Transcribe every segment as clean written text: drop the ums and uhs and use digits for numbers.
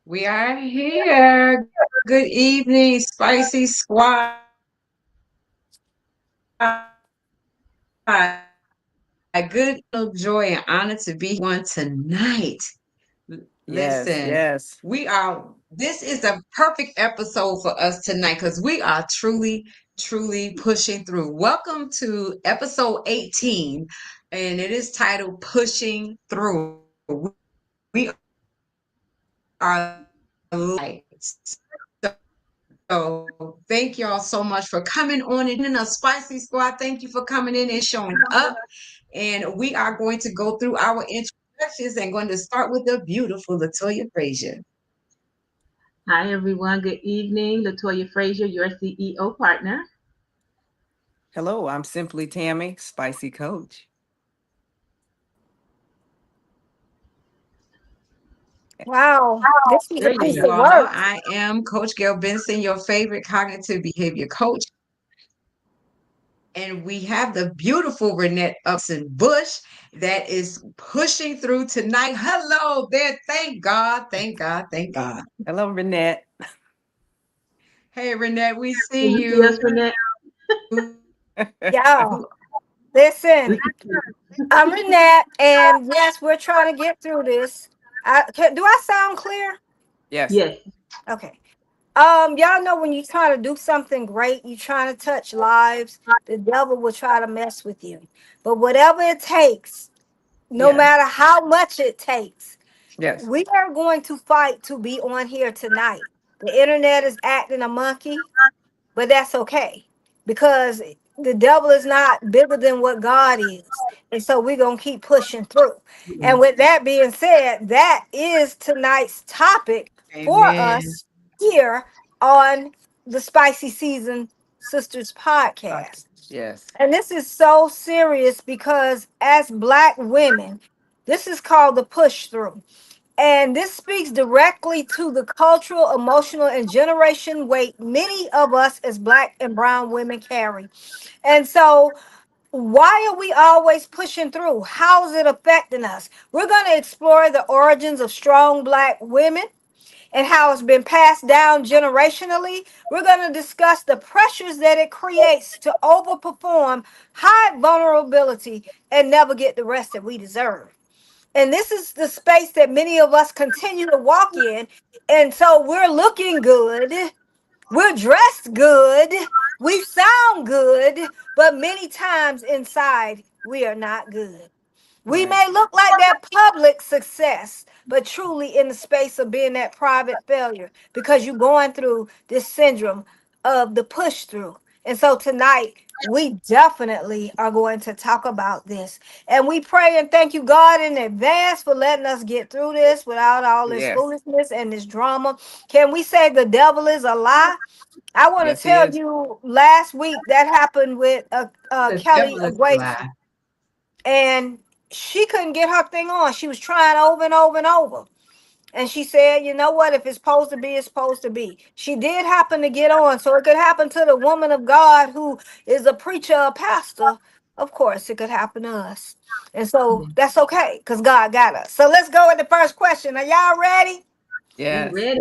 We are here. Good evening, Spicy Squad. Good joy and honor to be one tonight. Yes, Listen, yes, this is a perfect episode for us tonight because we are truly pushing through. Welcome to episode 18, and it is titled Pushing Through. We are lights. So thank y'all so much for coming on and joining us, Spicy Squad. Thank you for coming in and showing up. And we are going to go through our introductions and going to start with the beautiful Latoya Frazier. Hi, everyone. Good evening. Latoya Frazier, your CEO partner. Hello, I'm Simply Tammy, Spicy Coach. Wow, this is a There you And piece go. of you all know work. I am Coach Gail Benson, your favorite cognitive behavior coach. And we have the beautiful Renette Upson Bush that is pushing through tonight. Hello there. Thank God. Thank God. Thank God. Hello, Renette. Hey, Renette, we Can see you see us, you. Renette? Y'all, listen, We can see you. I'm Renette, and yes, we're trying to get through this. Do I sound clear? Yes, Yes. Okay. Y'all know when you're trying to do something great, you're trying to touch lives, the devil will try to mess with you. But whatever it takes, no Yes. matter how much it takes, yes, we are going to fight to be on here tonight. The internet is acting a monkey, but that's okay because the devil is not bigger than what God is. And so we're going to keep pushing through. And with that being said, that is tonight's topic for Amen. us here on the Spicy Season Sisters okay, podcast. yes, And this is so serious because as Black women, this is called the push through. And this speaks directly to the cultural, emotional, and generation weight many of us as Black and brown women carry. And so, why are we always pushing through? How is it affecting us? We're going to explore the origins of strong Black women and how it's been passed down generationally. We're going to discuss the pressures that it creates to overperform high vulnerability and never get the rest that we deserve. And this is the space that many of us continue to walk in. And so we're looking good, we're dressed good, we sound good, but many times inside, we are not good. We right. may look like that public success, but truly in the space of being that private failure because you're going through this syndrome of the push through. And so tonight, we definitely are going to talk about this. And we pray and thank you, God, in advance for letting us get through this without all this Yes, foolishness and this drama. Can we say the devil is a lie? I want to yes, he tell is. you last week that happened with The Kelly devil is a Aguacy, lie. and she couldn't get her thing on. She was trying over and over and over. And she said, you know what? If it's supposed to be, it's supposed to be. She did happen to get on. So it could happen to the woman of God who is a preacher, a pastor. Of course, it could happen to us. And so that's okay because God got us. So let's go with the first question. Are y'all ready? We Yes, ready.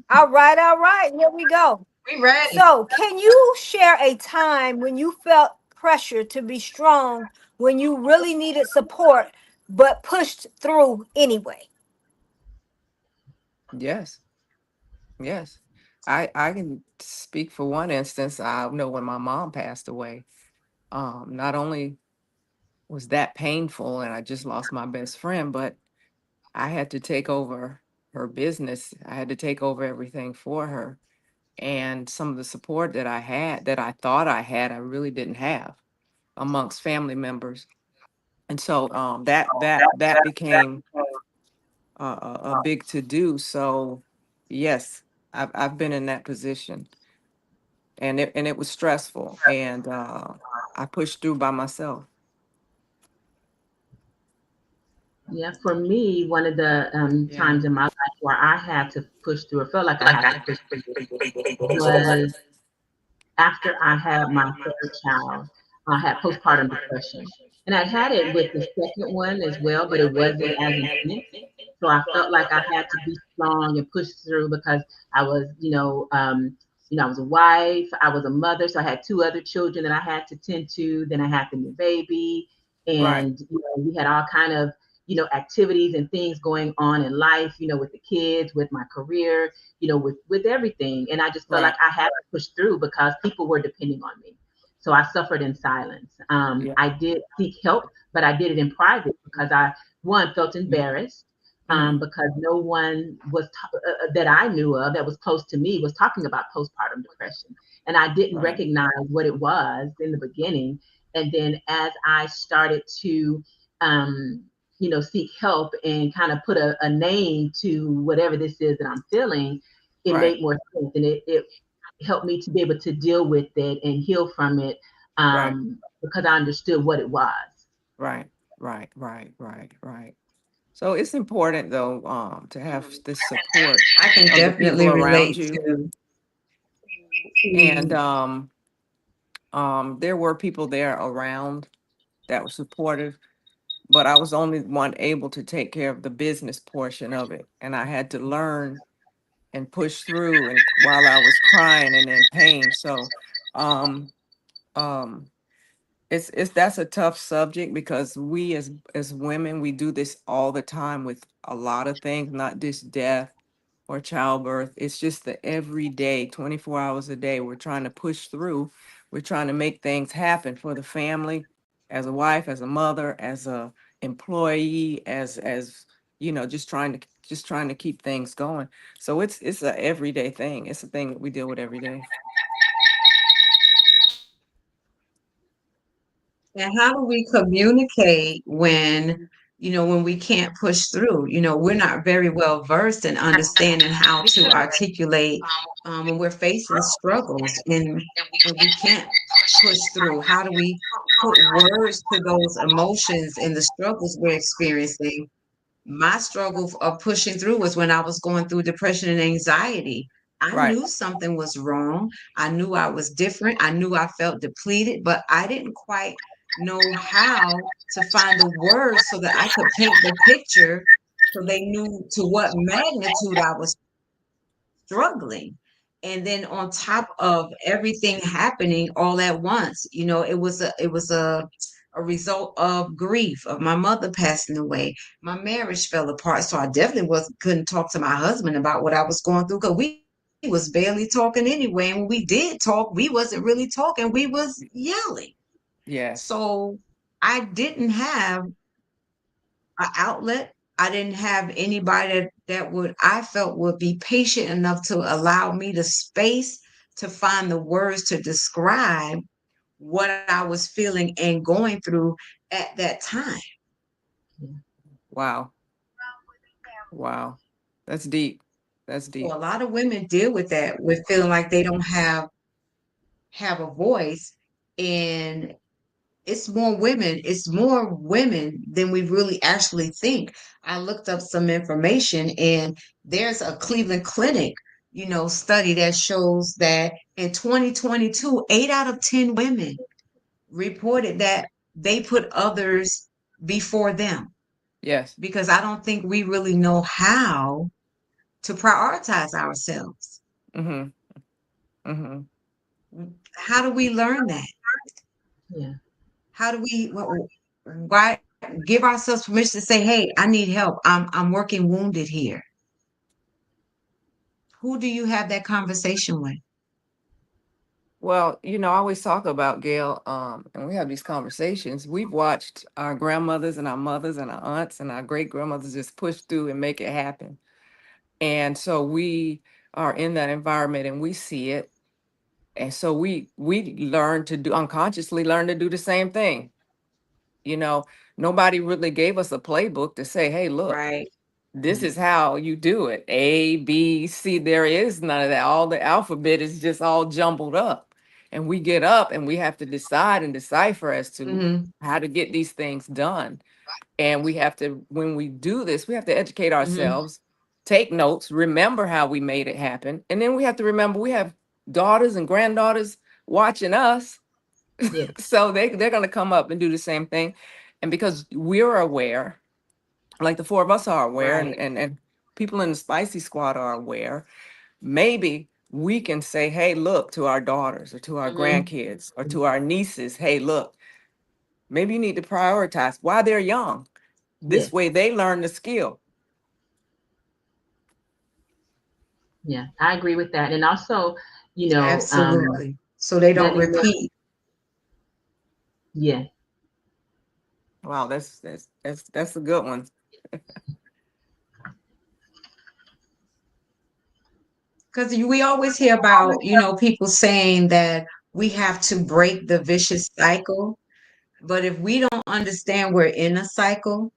All right, all right. Here we go. We ready. So, can you share a time when you felt pressure to be strong when you really needed support but pushed through anyway? yes, yes. I can speak for one instance. I know when my mom passed away, not only was that painful and I just lost my best friend, but I had to take over her business. I had to take over everything for her. And some of the support that I had, that I thought I had, I really didn't have amongst family members. And so that became a big to do. So yes, I've been in that position, and it was stressful, and I pushed through by myself. Yeah, for me, one of the Yeah. times in my life where I had to push through, or felt like I had to push through, was after I had my third child. I had postpartum depression. And I had it with the second one as well, but it wasn't as intense. So I felt like I had to be strong and push through because I was, I was a wife, I was a mother, so I had 2 other children that I had to tend to. Then I had the new baby, Right. and we had all kind of activities and things going on in life, with the kids, with my career, with everything. And I just felt Right. like I had to push through because people were depending on me. So I suffered in silence. Yeah. I did seek help, but I did it in private because I, one, felt embarrassed because no one was that I knew of that was close to me was talking about postpartum depression. And I didn't Right. recognize what it was in the beginning. And then as I started to, seek help and kind of put a name to whatever this is that I'm feeling, it Right. made more sense. And it helped me to be able to deal with it and heal from it Right. because I understood what it was. Right. Right. Right. Right. Right. So it's important though, to have this support I can of the definitely people around relate you. to And there were people there around that were supportive, but I was only one able to take care of the business portion of it. And I had to learn and push through and while I was crying and in pain. So um um it's that's a tough subject because we as women, we do this all the time with a lot of things, not just death or childbirth. It's just the everyday 24 hours a day we're trying to push through. We're trying to make things happen for the family, as a wife, as a mother, as a employee, as just trying to keep things going. So it's a everyday thing. It's a thing that we deal with every day. and how do we communicate when we can't push through? We're not very well versed in understanding how to articulate when we're facing struggles and we can't push through. How do we put words to those emotions and the struggles we're experiencing? My struggle of pushing through was when I was going through depression and anxiety. I Right. knew something was wrong. I knew I was different. I knew I felt depleted, but I didn't quite know how to find the words so that I could paint the picture so they knew to what magnitude I was struggling. And then on top of everything happening all at once, it was a result of grief of my mother passing away. My marriage fell apart, so I definitely was couldn't talk to my husband about what I was going through because we was barely talking anyway. And when we did talk, we wasn't really talking. We was yelling. Yes. So I didn't have an outlet. I didn't have anybody that would I felt would be patient enough to allow me the space to find the words to describe what I was feeling and going through at that time. Wow. Wow. That's deep. That's So deep. a lot of women deal with that, with feeling like they don't have a voice, and it's more women than we really actually think. I looked up some information, and there's a Cleveland Clinic, study that shows that in 2022, 8 out of 10 women reported that they put others before them, Yes. because I don't think we really know how to prioritize ourselves. Mm-hmm. Mm-hmm. How do we learn that? Yeah. How do we why give ourselves permission to say, "Hey, I need help. I'm working wounded here." Who do you have that conversation with? Well, I always talk about Gail, and we have these conversations. We've watched our grandmothers and our mothers and our aunts and our great grandmothers just push through and make it happen. And so we are in that environment and we see it. And so we learn to do unconsciously learn to do the same thing. You know, Nobody really gave us a playbook to say, hey, look, Right. this is how you do it. A, B, C. There is none of that. All the alphabet is just all jumbled up. And we get up and we have to decide and decipher as to Mm-hmm. how to get these things done. And we have to, when we do this, we have to educate Mm-hmm. ourselves, take notes, remember how we made it happen. And then we have to remember we have daughters and granddaughters watching us. Yeah. So they're going to come up and do the same thing. And because we're aware, like the four of us are aware, Right. and people in the Spicy Squad are aware, maybe we can say, hey, look, to our daughters or to our grandkids or to our nieces, hey, look, maybe you need to prioritize while they're young. This Yes. way they learn the skill. Yeah, I agree with that. And also, you know, Absolutely. So they don't letting them, repeat. yeah, Wow, that's a good one. Because we always hear about, you know, people saying that we have to break the vicious cycle. But if we don't understand we're in a cycle,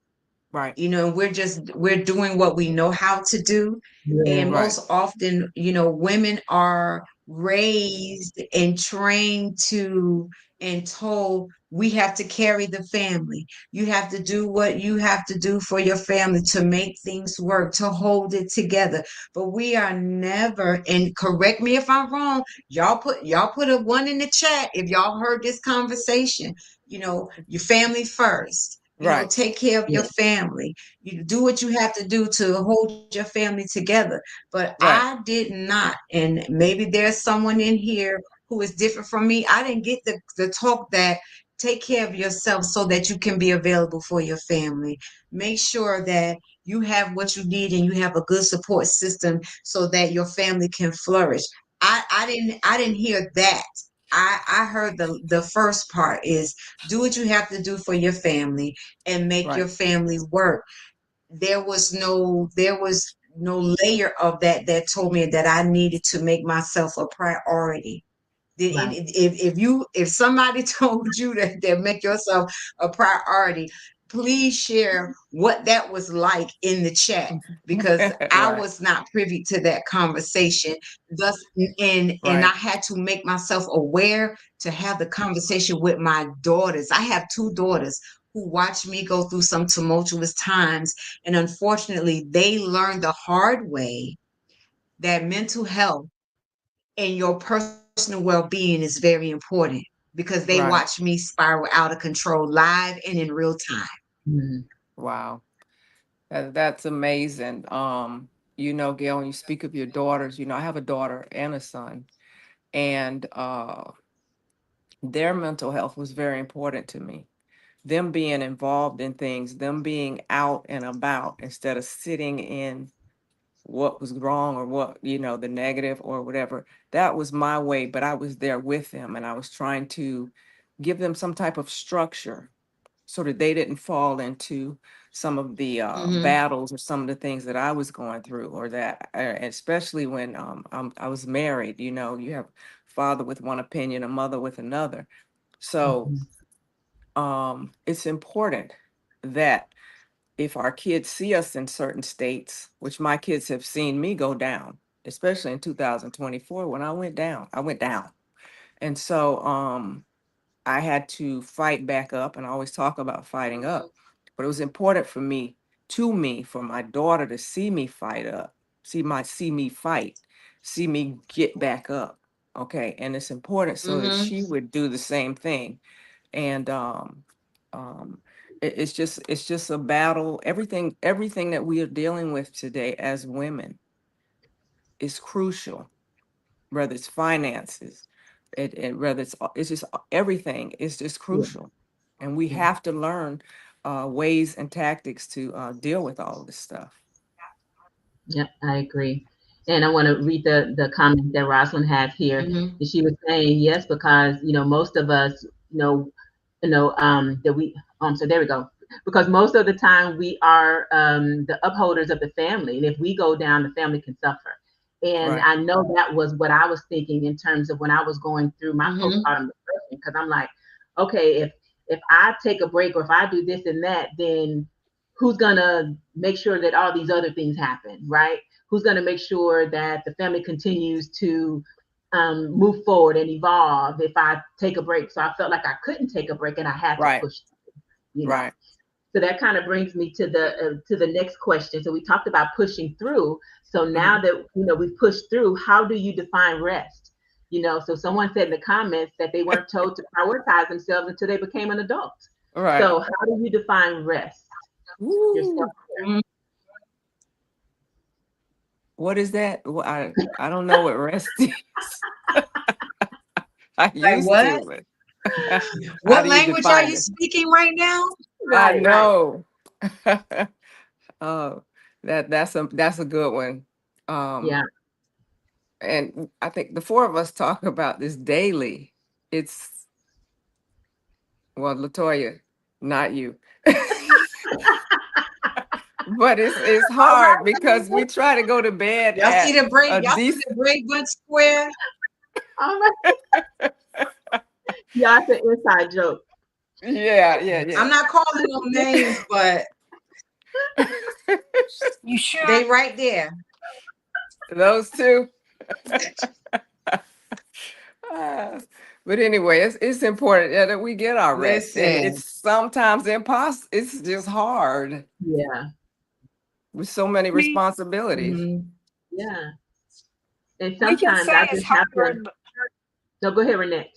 Right, you know, we're doing what we know how to do. yeah, And right, most often, you know, women are raised and trained to and told we have to carry the family. You have to do what you have to do for your family to make things work, to hold it together. But we are never, and correct me if I'm wrong, y'all put a one in the chat if y'all heard this conversation. You know, your family first. You know, right, take care of your yeah, family. You do what you have to do to hold your family together. But right, I did not, and maybe there's someone in here who is different from me. I didn't get the talk that take care of yourself so that you can be available for your family. Make sure that you have what you need and you have a good support system so that your family can flourish. I didn't hear that. I heard the first part is do what you have to do for your family and make right, your family work. There was no layer of that told me that I needed to make myself a priority. right. If somebody told you that make yourself a priority, please share what that was like in the chat because I right, was not privy to that conversation. Thus, and I right, had to make myself aware to have the conversation with my daughters. I have two daughters who watched me go through some tumultuous times, and unfortunately, they learned the hard way that mental health and your personal well-being is very important because they right. watch me spiral out of control live and in real time. Mhm. Wow. That's amazing. Gail, when you speak of your daughters, I have a daughter and a son, and their mental health was very important to me. Them being involved in things, them being out and about instead of sitting in what was wrong or what, the negative or whatever. That was my way, but I was there with them and I was trying to give them some type of structure so that they didn't fall into some of the Mm-hmm. battles or some of the things that I was going through, or that, especially when I was married. You have father with one opinion, a mother with another. So Mhm. it's important that if our kids see us in certain states, which my kids have seen me go down, especially in 2024 when I went down. And so I had to fight back up, and I always talk about fighting up. But it was important for my daughter to see me fight up, see me fight, see me get back up. Okay. And it's important so that Mm-hmm. she would do the same thing. And um it's just a battle. Everything that we are dealing with today as women is crucial, whether it's finances, whether it's just everything is just Yeah, crucial, and we yeah, have to learn ways and tactics to deal with all of this stuff. yeah, I agree. And I want to read the comment that Rosalind has here. Mm-hmm. And she was saying yes, because most of us that we so there we go. Because most of the time we are the upholders of the family, and if we go down, the family can suffer. And Right, I know that was what I was thinking in terms of when I was going through my Mm-hmm. postpartum depression, because I'm like, okay, if I take a break or if I do this and that, then who's gonna make sure that all these other things happen, right? Who's gonna make sure that the family continues to move forward and evolve if I take a break? So I felt like I couldn't take a break and I had to right, push, you know. right, So that kind of brings me to the next question. So we talked about pushing through. So now mhm, that we've pushed through, how do you define rest? So someone said in the comments that they weren't told to prioritize themselves until they became an adult. right. So how do you define rest? Yourself. Woo. What is that? I don't know what rest is. I Like used what? to, but how What do you language are define you it? speaking right now? I Right, right. know. Oh, that's a good one. Um, Yeah. and I think the four of us talk about this daily. It's well, Latoya, not you. But it's All hard because we try to go to bed Y'all see at the a Y'all see decent. the Braidwood Square? right. Yeah, it's an inside joke. Yeah, yeah, I'm yeah. not calling them names, but You sure? they right there. Those two. Ah, but anyway, it's important that we get our rest, and Listen, it's sometimes impossible. It's just hard Yeah, with so many We responsibilities. mhm. yeah. And we can sometimes say I it's just have to. hard. No, go ahead, Renee.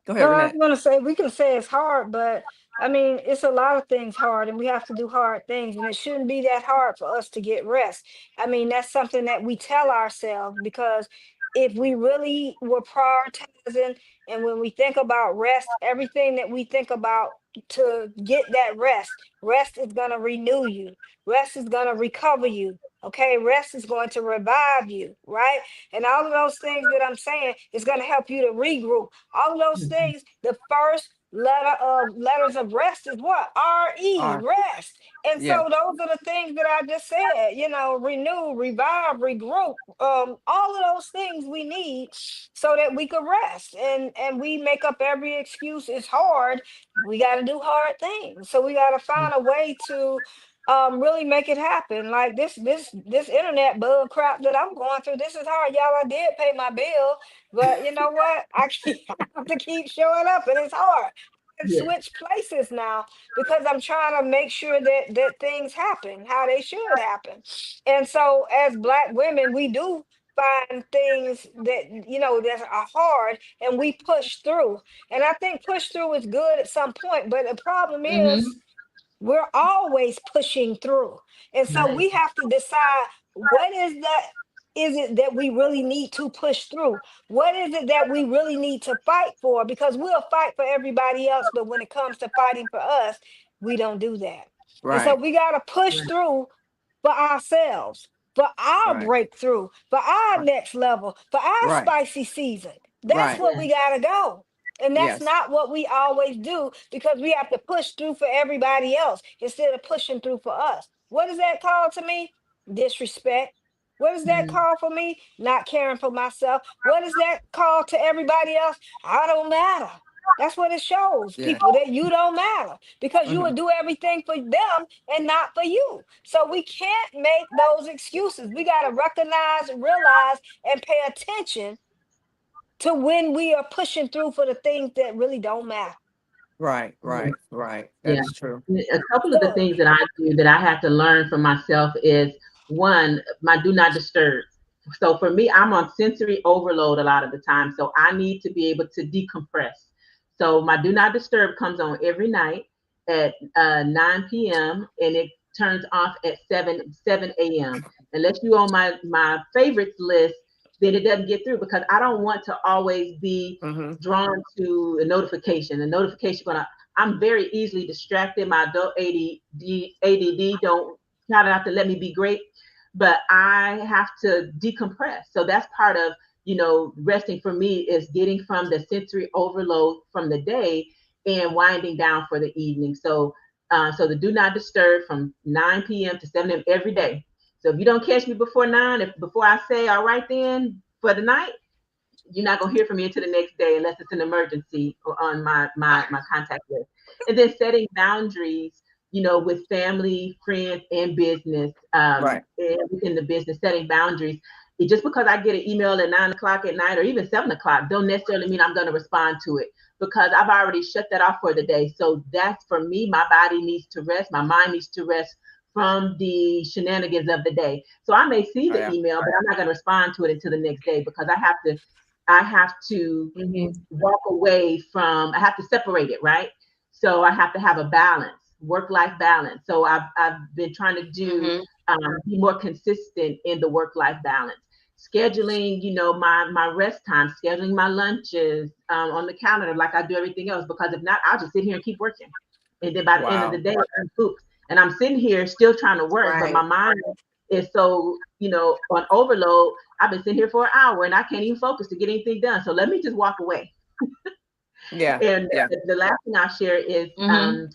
Go No, ahead, I was Renee. gonna say we can say it's hard, but I mean it's a lot of things hard, and we have to do hard things, and it shouldn't be that hard for us to get rest. I mean that's something that we tell ourselves because if we really were prioritizing, and when we think about rest, everything that we think about to get that rest, rest is gonna renew you, rest is gonna recover you. Okay, rest is going to revive you, right? And all of those things that I'm saying is going to help you to regroup. All of those Mhm. things, the first letters of rest is what? R-E, Or rest. And yeah, so those are the things that I just said, renew, revive, regroup, all of those things we need so that we could rest. And we make up every excuse. It's hard. We got to do hard things. So we got to find a way to really make it happen. Like this internet bug crap that I'm going through, this is hard, y'all. I did pay my bill, but you know what? I have to keep showing up, and it's hard. I Yeah. switch places now because I'm trying to make sure that things happen how they should happen. And so, as Black women, we do find things that that are hard, and we push through. And I think push through is good at some point, but the problem is Mhm. we're always pushing through. And so Right. we have to decide what is it that we really need to push through? What is it that we really need to fight for? Because we'll fight for everybody else, but when it comes to fighting for us, we don't do that. And so right, we got to push Right. through for ourselves, for our right, breakthrough, for our right, next level, for our right, spicy season. That's right. what we got to go. And that's Yes, not what we always do because we have to push through for everybody else instead of pushing through for us. What is that called to me? Disrespect. What is that Mhm. called for me? Not caring for myself. What is that called to everybody else? I don't matter. That's what it shows yeah. people that you don't matter because you Hmm. would do everything for them and not for you. So we can't make those excuses. We got to recognize, realize, and pay attention to when we are pushing through for the things that really don't matter. Right, Yeah. right, right. That Yeah. is true. A couple of the So, things that I do that I have to learn for myself is one, my do not disturb. So for me, I'm on sensory overload a lot of the time. So I need to be able to decompress. So my do not disturb comes on every night at 9 p.m. and it turns off at 7 a.m. Unless you on my favorites list, then it doesn't get through because I don't want to always be Hmm. drawn to a notification. A notification gonna I'm very easily distracted. My adult ADD don't try not to let me be great, but I have to decompress. So that's part of resting for me is getting from the sensory overload from the day and winding down for the evening. So the do not disturb from 9 p.m. to 7 a.m. every day. So if you don't catch me before 9, if before I say all right then for the night, you're not gonna hear from me until the next day unless it's an emergency or on my contact list. And then setting boundaries, with family, friends, and business, Right, and within the business, setting boundaries. Just because I get an email at 9 o'clock at night or even 7 o'clock, don't necessarily mean I'm gonna respond to it because I've already shut that off for the day. So that's for me, my body needs to rest, my mind needs to rest from the shenanigans of the day. So I may see oh, the yeah, email, but I'm not going to respond to it until the next day because I have to Mhm. walk away from, I have to separate it, right? So I have to have a balance, work-life balance. So I've been trying to do Mhm. be more consistent in the work-life balance. Scheduling, my rest time, scheduling my lunches on the calendar like I do everything else. Because if not, I'll just sit here and keep working. And then by the end of the day, I'm pooped. And I'm sitting here still trying to work, but my mind is so, on overload. I've been sitting here for an hour and I can't even focus to get anything done. So let me just walk away. And the last thing I'll share is naps.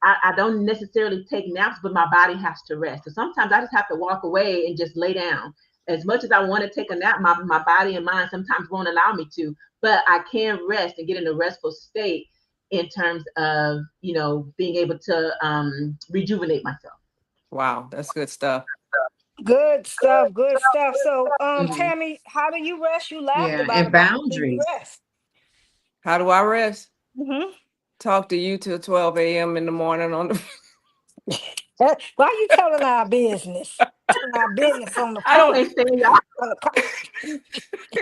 I don't necessarily take naps, but my body has to rest. So sometimes I just have to walk away and just lay down. As much as I want to take a nap, my body and mind sometimes won't allow me to, but I can rest and get in a restful state in terms of, being able to rejuvenate myself. Wow, that's good stuff. Good stuff. Good stuff. So, Tammy, how do you rest? You laughed about and it. But how do you boundaries. rest? How do I rest? Mm-hmm. Talk to you till 12 a.m. in the morning on the. Why are you telling our business? Telling our business on the I don't. Can't stand y'all. on the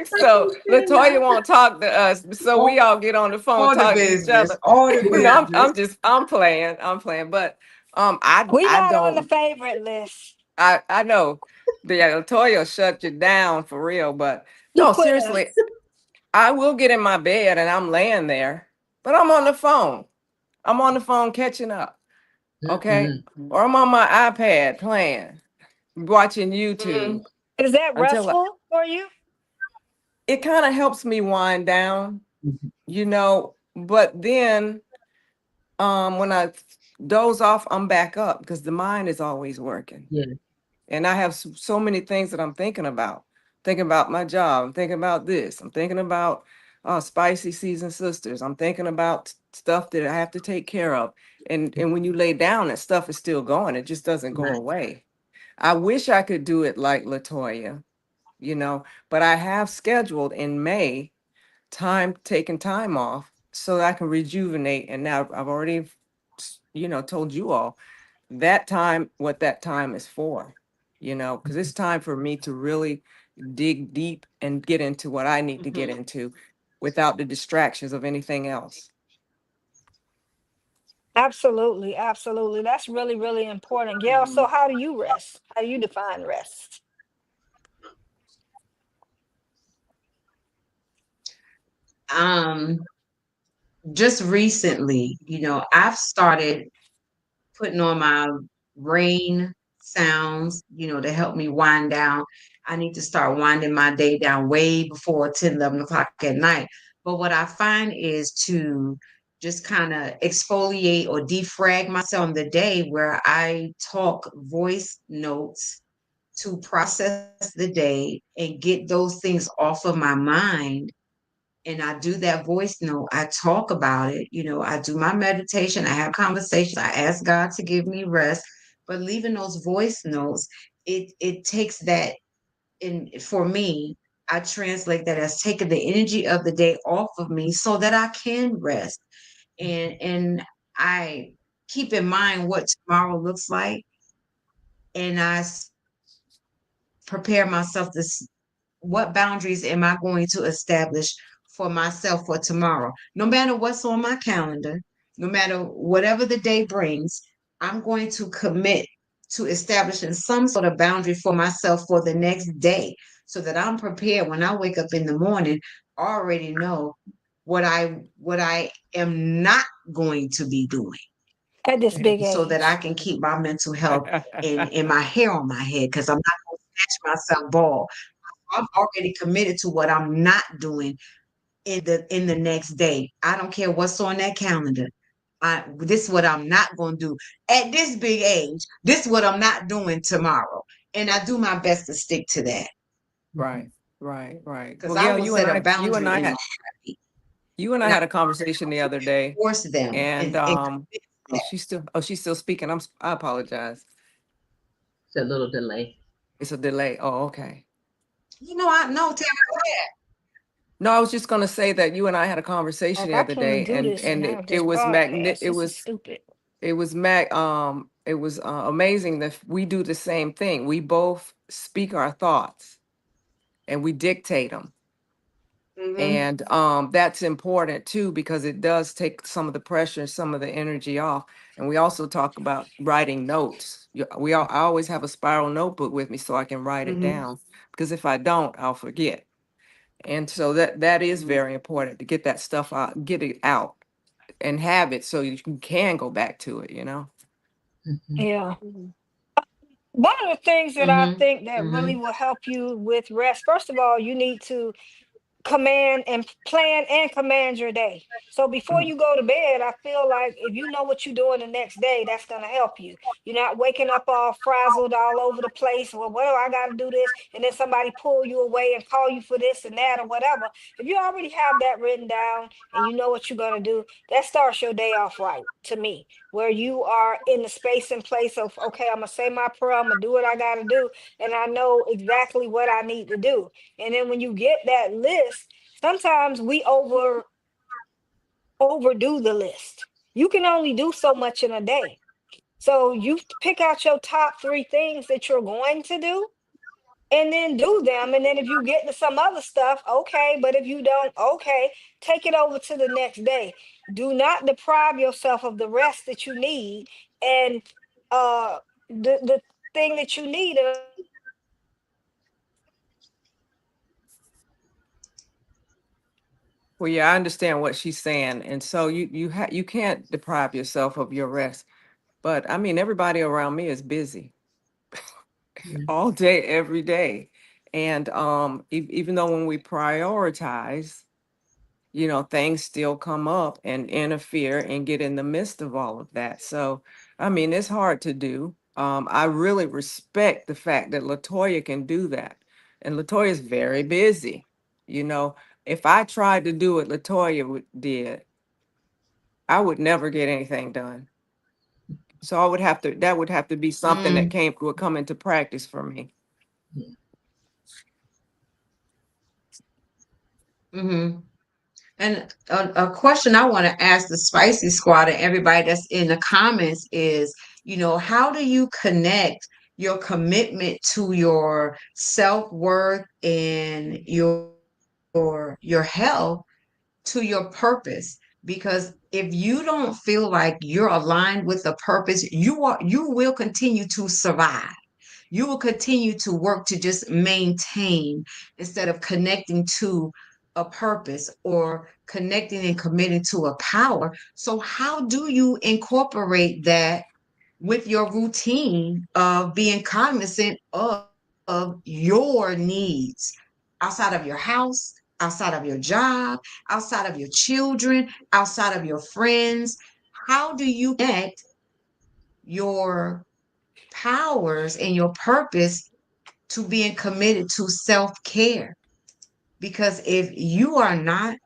So Latoya won't talk to us, so we all get on the phone All the talking to each business. other. All the No, business. I'm playing, but We I not on the don't. favorite list. I know the Latoya will shut you down for real, but You no, quit us. seriously, I will get in my bed and I'm laying there, but I'm on the phone. I'm on the phone catching up, okay? Or I'm on my iPad playing, watching YouTube Is that until restful for you? it kind of helps me wind down, but then when I doze off, I'm back up because the mind is always working. Yeah. And I have so many things that I'm thinking about my job. I'm thinking about this. I'm thinking about Spicy Seasoned Sisters. I'm thinking about stuff that I have to take care of. And when you lay down, that stuff is still going. It just doesn't go away. I wish I could do it like Latoya, but I have scheduled in May taking time off so that I can rejuvenate. And now I've already, told you all what that time is for, because it's time for me to really dig deep and get into what I need to get into without the distractions of anything else. Absolutely, absolutely. That's really, really important. Gail, so how do you rest? How do you define rest? Just recently, I've started putting on my rain sounds, to help me wind down. I need to start winding my day down way before 10, 11 o'clock at night. But what I find is to just kind of exfoliate or defrag myself in the day where I talk voice notes to process the day and get those things off of my mind. And I do that voice note. I talk about it. I do my meditation. I have conversations. I ask God to give me rest. But leaving those voice notes, it takes that in for me. I translate that as taking the energy of the day off of me so that I can rest. And I keep in mind what tomorrow looks like. And prepare myself what boundaries am I going to establish for myself for tomorrow? No matter what's on my calendar, no matter whatever the day brings, I'm going to commit to establishing some sort of boundary for myself for the next day so that I'm prepared when I wake up in the morning, already know what I am not going to be doing At this big so that I age. can keep my mental health and my hair on my head because I'm not going to snatch myself bald. I'm already committed to what I'm not doing in the next day. I don't care what's on that calendar. This is what I'm not going to do at this big age. This is what I'm not doing tomorrow, and I do my best to stick to that. Right. Because Well, I Gail, will set a boundary in my body, you and I and I had a conversation the other day, force them. and That. she's still speaking. I apologize. It's a little delay. It's a delay. Oh, okay. I know. Tell me No, I was just going to say that you and I had a conversation Like the I other can't even day, do and this and have it this was broadcast. This is stupid. it was amazing that we do the same thing. We both speak our thoughts and we dictate them. Mhm. And that's important too, because it does take some of the pressure, some of the energy off. And we also talk about writing notes. I always have a spiral notebook with me so I can write it Mhm. down, because if I don't, I'll forget. And so that is Mhm. very important, to get that stuff out, get it out, and have it so you can go back to it, you know. Mhm. Yeah. One of the things that I Mhm. think that really Mhm. will help you with rest, first of all, you need to command and plan and command your day. So before Mhm. you go to bed, I feel like if you know what you're doing the next day, that's going to help you. You're not waking up all frazzled all over the place. Well, what do I got to do this? And then somebody pull you away and call you for this and that or whatever. If you already have that written down and you know what you're going to do, that starts your day off right to me, where you are in the space and place of, okay, I'm going to say my prayer, I'm going to do what I got to do. And I know exactly what I need to do. And then when you get that list, sometimes we overdo the list. You can only do so much in a day. So you pick out your top three things that you're going to do and then do them. And then if you get to some other stuff, okay. But if you don't, okay, take it over to the next day. Do not deprive yourself of the rest that you need and the thing that you need. And a lot of people don't understand that. Well, yeah, I understand what she's saying, and so you can't deprive yourself of your rest. But I mean, everybody around me is busy Mhm. all day, every day, and even though when we prioritize, things still come up and interfere and get in the midst of all of that. So, I mean, it's hard to do. I really respect the fact that Latoya can do that. And Latoya is very busy. You know, if I tried to do what Latoya did, I would never get anything done. So that would have to be something that Mm. would come into practice for me. Yeah. Mhm. And a question I want to ask the Spicy Squad and everybody that's in the comments is, how do you connect your commitment to your self-worth and your health to your purpose? Because if you don't feel like you're aligned with the purpose, you will continue to survive. You will continue to work to just maintain instead of connecting to a purpose or connecting and committing to a power. So, how do you incorporate that with your routine of being cognizant of your needs outside of your house, outside of your job, outside of your children, outside of your friends? How do you connect your powers and your purpose to being committed to self care? Because if you are not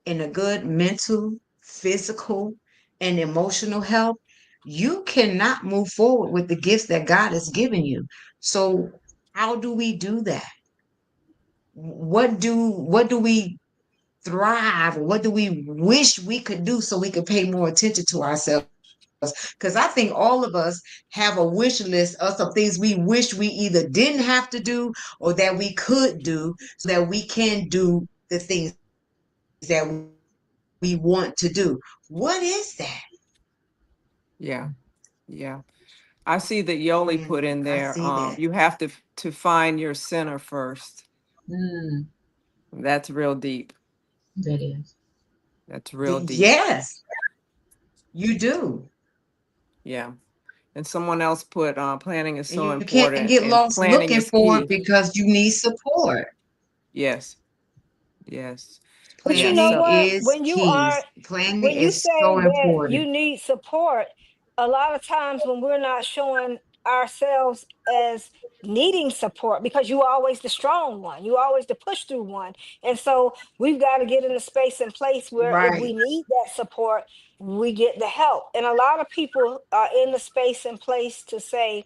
in a good mental, physical, and emotional health, you cannot move forward with the gifts that God has given you. So, how do we do that? What do we thrive? What do we wish we could do so we could pay more attention to ourselves? Because I think all of us have a wish list of some things we wish we either didn't have to do or that we could do so that we can do the things that we want to do. What is that? Yeah, yeah. I see that Yoli And put in I there. see that. You have to find your center first. Mm, That's real deep. that is. That's real deep. Yes, you do. Yeah. And someone else put planning is And so you can't important, get and lost planning looking is for it key. because you need support. Yes. Yes. But you Yeah. know Planning So what? is key. Planning When you is say so that important. you need support, a lot of times when we're not showing ourselves as needing support, because you are always the strong one, you always the push through one. And so we've got to get in a space and place where if Right. we need that support, we get the help. And a lot of people are in the space and place to say,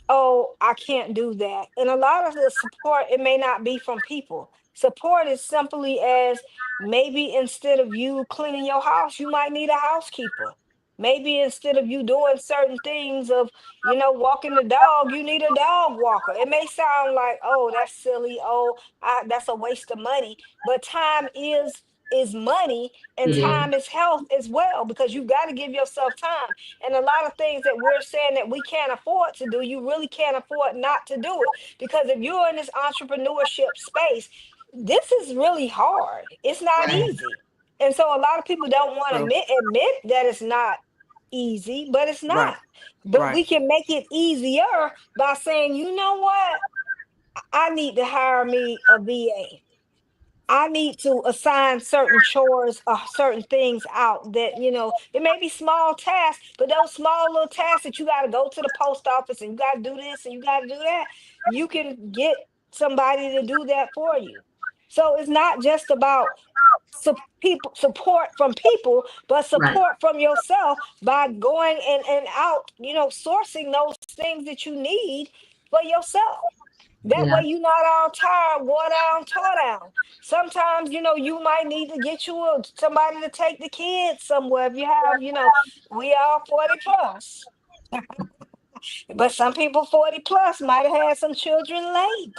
oh, I can't do that. And a lot of the support, it may not be from people. Support is simply as maybe instead of you cleaning your house, you might need a housekeeper. Maybe instead of you doing certain things of, walking the dog, you need a dog walker. It may sound like, oh, that's silly. Oh, that's a waste of money. But time is money, and It is. time is health as well, because you got to give yourself time. And a lot of things that we're saying that we can't afford to do, you really can't afford not to do it. Because if you're in this entrepreneurship space, this is really hard. It's not Right. easy. And so a lot of people don't want to True. admit that it's not easy, but it's Right. not. But we Right. can make it easier by saying, you know what? I need to hire me a VA. I need to assign certain chores or certain things out that, it may be small tasks, but those small little tasks that you got to go to the post office and you got to do this and you got to do that, you can get somebody to do that for you. So it's not just about support from people, but Right. support from yourself by going and out, sourcing those things that you need for yourself. That Yeah. way you're not all tired, wore down, tore down. Sometimes, you might need to get somebody to take the kids somewhere if you have, we are 40 plus. But some people 40 plus might have had some children late.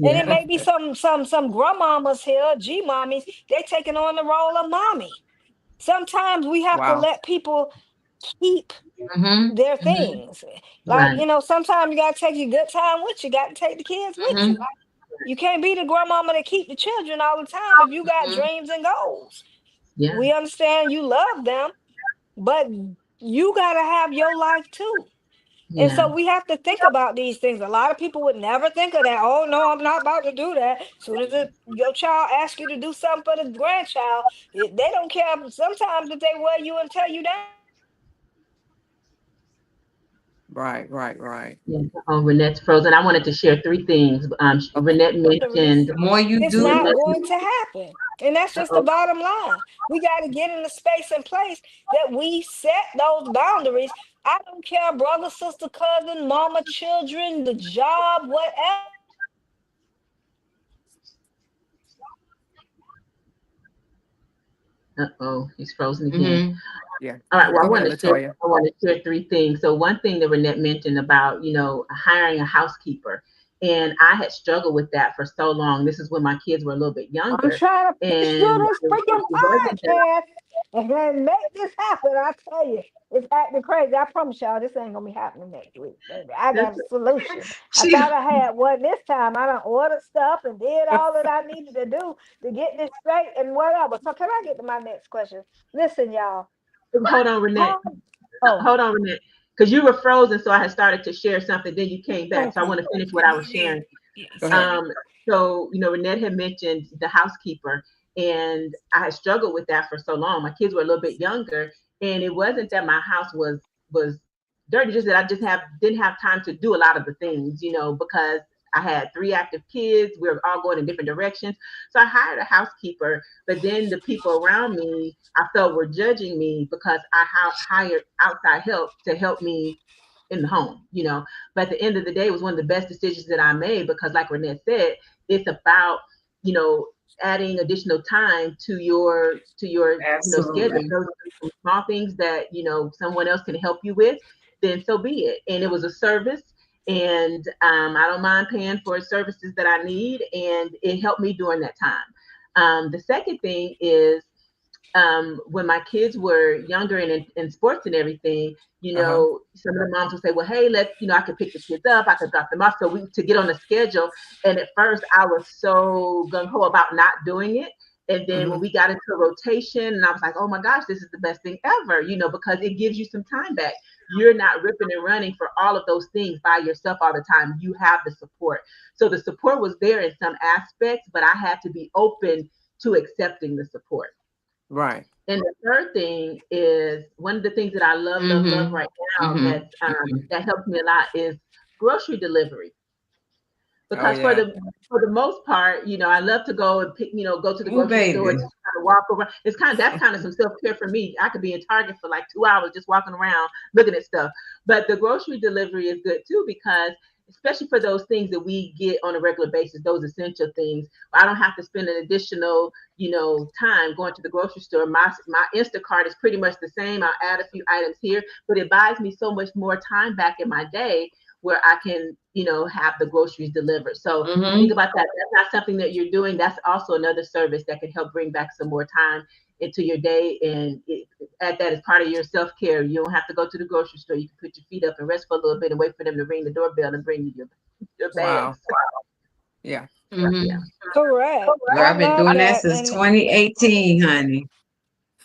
And it Yeah. may be some grandmamas here, G mommies, they taking on the role of mommy. Sometimes we have to Wow. let people keep Mm-hmm. their Mm-hmm. things. Like, Right. sometimes you gotta take your good time with you, got to take the kids with Mm-hmm. you. You can't be the grandmama that keep the children all the time if you got Mm-hmm. dreams and goals. Yeah. We understand you love them, but you gotta have your life too. And Yeah. so we have to think about these things. A lot of people would never think of that. Oh no, I'm not about to do that. Soon as your child asks you to do something for the grandchild, they don't care. Sometimes if they wear you and tear you down. Right. Right. Right. Yeah. Oh, Renette's frozen. I wanted to share three things. Okay. Renette mentioned. The more you It's do, not Renette, going to happen. And that's just the uh-oh. bottom line. We got to get in the space and place that we set those boundaries. I don't care, brother, sister, cousin, mama, children, the job, whatever. Uh-oh, he's frozen again. mm-hmm. Yeah. All right. Well, Go ahead, Latoya. I want to share three things. So one thing that Renette mentioned about, hiring a housekeeper. And I had struggled with that for so long. This is when my kids were a little bit I'm younger. trying to push through And this freaking it wasn't that, podcast and then make this happen. I tell you, it's acting crazy. I promise y'all, this ain't gonna be happening next week, baby. I got a solution. I She thought I had one this time. I done ordered stuff and did all that I needed to do to get this straight and whatever. So can I get to my next question? Listen, y'all. hold on, Renette. Oh, Hold on, Renette. Because you were frozen, so I had started to share something. Then you came back, so I want to finish what I was sharing. Go ahead. So, Renette had mentioned the housekeeper, and I had struggled with that for so long. My kids were a little bit younger, and it wasn't that my house was dirty, just that I just didn't have time to do a lot of the things, because I had 3 active kids. We were all going in different directions. So I hired a housekeeper, but then the people around me, I felt were judging me because I hired outside help to help me in the home, But at the end of the day, it was one of the best decisions that I made because, like Renette said, it's about, adding additional time to your schedule. absolutely. Those are small things that someone else can help you with, then so be it. And it was a service, and I don't mind paying for services that I need, and it helped me during that time. The second thing is, when my kids were younger and in sports and everything, some of the moms would say, well, hey, I could pick the kids up, I could drop them off. So to get on the schedule. And at first I was so gung-ho about not doing it. And then when we got into rotation, and I was like, oh my gosh, this is the best thing ever, because it gives you some time back. You're not ripping and running for all of those things by yourself all the time. You have the support. So the support was there in some aspects, but I had to be open to accepting the support. Right. And the third thing is one of the things that I love right now that helps me a lot is grocery delivery. Because for the most part, I love to go and pick, go to the grocery store and just kind of walk around. That's kind of some self-care for me. I could be in Target for like 2 hours just walking around looking at stuff. But the grocery delivery is good too, because especially for those things that we get on a regular basis, those essential things. I don't have to spend an additional, time going to the grocery store. My Instacart is pretty much the same. I'll add a few items here, but it buys me so much more time back in my day where I can, have the groceries delivered. So think about that. That's not something that you're doing. That's also another service that can help bring back some more time into your day, and add that as part of your self-care. You don't have to go to the grocery store. You can put your feet up and rest for a little bit and wait for them to ring the doorbell and bring you your Wow. bags. Yeah. Yeah. Correct. Girl, I I've been love doing that that. since 2018, honey.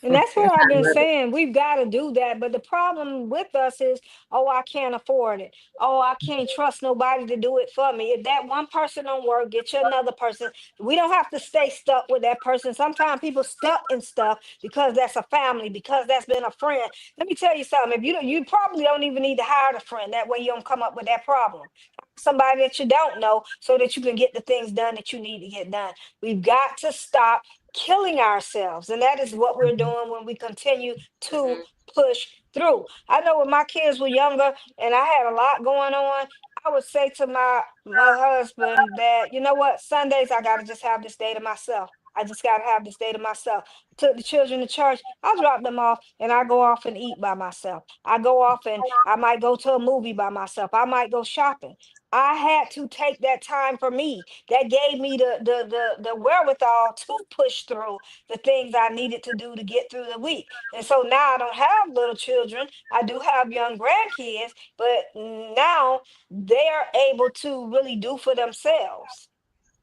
And that's what I've I been love it. saying. We've got to do that. But the problem with us is, oh, I can't afford it. Oh, I can't trust nobody to do it for me. If that one person don't work, get you another person. We don't have to stay stuck with that person. Sometimes people stuck in stuff because that's a family, because that's been a friend. Let me tell you something. If you probably don't even need to hire a friend. That way you don't come up with that problem. Somebody that you don't know so that you can get the things done that you need to get done. We've got to stop killing ourselves. And that is what we're doing when we continue to push through. I know when my kids were younger and I had a lot going on, I would say to my husband that, you know what, Sundays I gotta just have this day to myself. I just gotta have this day to myself. Took the children to church, I drop them off and I go off and eat by myself. I go off and I might go to a movie by myself. I might go shopping. I had to take that time for me. That gave me the wherewithal to push through the things I needed to do to get through the week. And so now I don't have little children. I do have young grandkids, but now they are able to really do for themselves,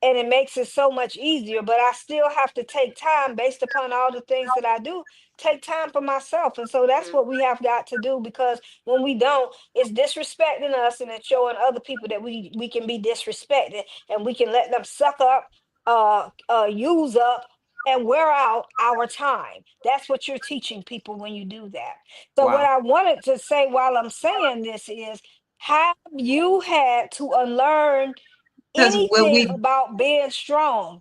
and it makes it so much easier. But I still have to take time based upon all the things that I do, take time for myself. And so that's what we have got to do, because when we don't, it's disrespecting us and it's showing other people that we can be disrespected, and we can let them suck up, use up, and wear out our time. That's what you're teaching people when you do that. So what Wow. I wanted to say while I'm saying this is, have you had to unlearn Because when anything we about being strong,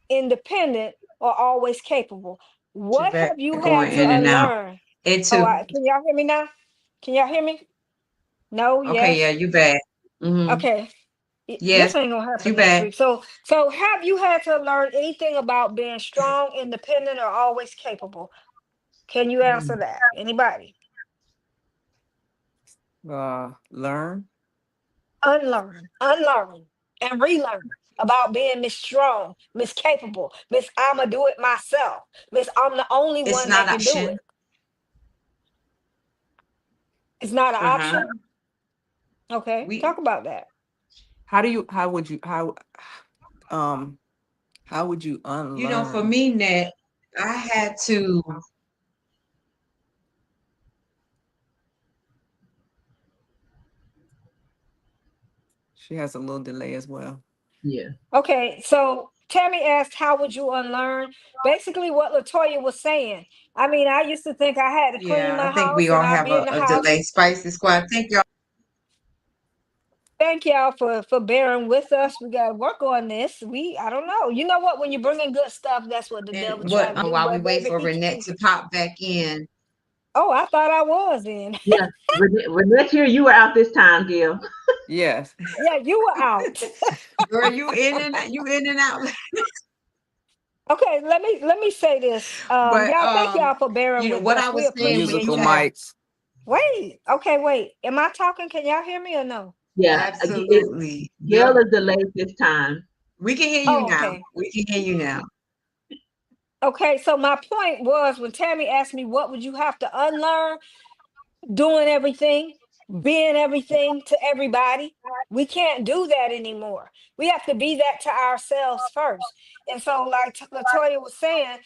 independent, or always capable? What have you going had to in and out. unlearn? It Oh, too. can y'all hear me now? Can y'all hear me? No, Okay, yeah, yes. you back. Okay. This Yes, ain't gonna you happen next back. week. So have you had to learn anything about being strong, independent, or always capable? Can you answer that? Anybody? Learn. Unlearn, and relearn about being Miss Strong, Miss Capable, Miss I'ma do it myself, Miss I'm the only It's one not that can do it. option. It's not an Uh-huh. option. Okay, We, talk about that. Um, how would you for unlearn? me, Net, I had to, She has a little delay as well. Yeah. Okay, so Tammy asked, "How would you unlearn?" Basically, what Latoya was saying. I mean, I used to think I had to clean yeah, I my think we house, and all I'd have be in the a house. delay. Spicy Squad. Thank y'all. Thank y'all for bearing with us. We got to work on this. I don't know. You know what? When you bring in good stuff, that's what the devil And try what, to do. while we But wait baby, for Renette to pop back in. oh, I thought I was in. Yeah. Renette here, you were out this time, Gail. Yes. Yeah, you were out. Girl, you in and out. Okay, let me say this. But Y'all, thank y'all for bearing with what I us. We was saying when appreciate Musical you y'all. have mics. Wait, okay, wait. Am I talking? Can y'all hear me or no? Yeah. absolutely, Gail yep, is delayed this time. we can hear you Oh, now. okay. We can hear you now. Okay, so my point was, when Tammy asked me what would you have to unlearn, doing everything, being everything to everybody. We can't do that anymore. We have to be that to ourselves first. And so, like Latoya was saying,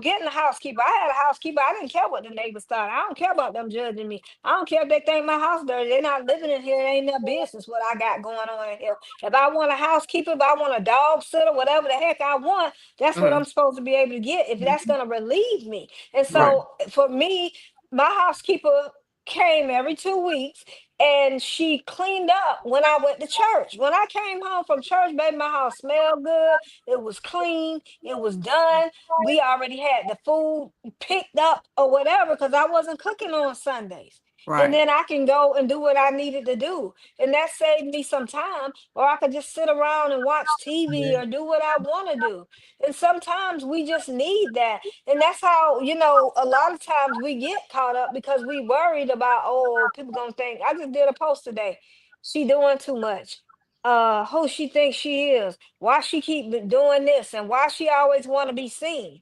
getting a housekeeper. I had a housekeeper. I didn't care what the neighbors thought. I don't care about them judging me. I don't care if they think my house dirty. They're not living in here. It ain't their business what I got going on in here. If I want a housekeeper, if I want a dog sitter, whatever the heck I want, that's what Mhm. I'm supposed to be able to get if that's going to relieve me. And Right. so, for me, my housekeeper came every 2 weeks, and she cleaned up when I went to church. When I came home from church, baby, my house smelled good. It was clean. It was done. We already had the food picked up or whatever, because I wasn't cooking on Sundays. And Right. then I can go and do what I needed to do. And that saved me some time. Or I could just sit around and watch TV or do what I want to do. And sometimes we just need that. And that's how, a lot of times we get caught up because we worried about, oh, people gonna think. I just did a post today. She doing too much. Who she thinks she is? Why she keep doing this? And why she always want to be seen?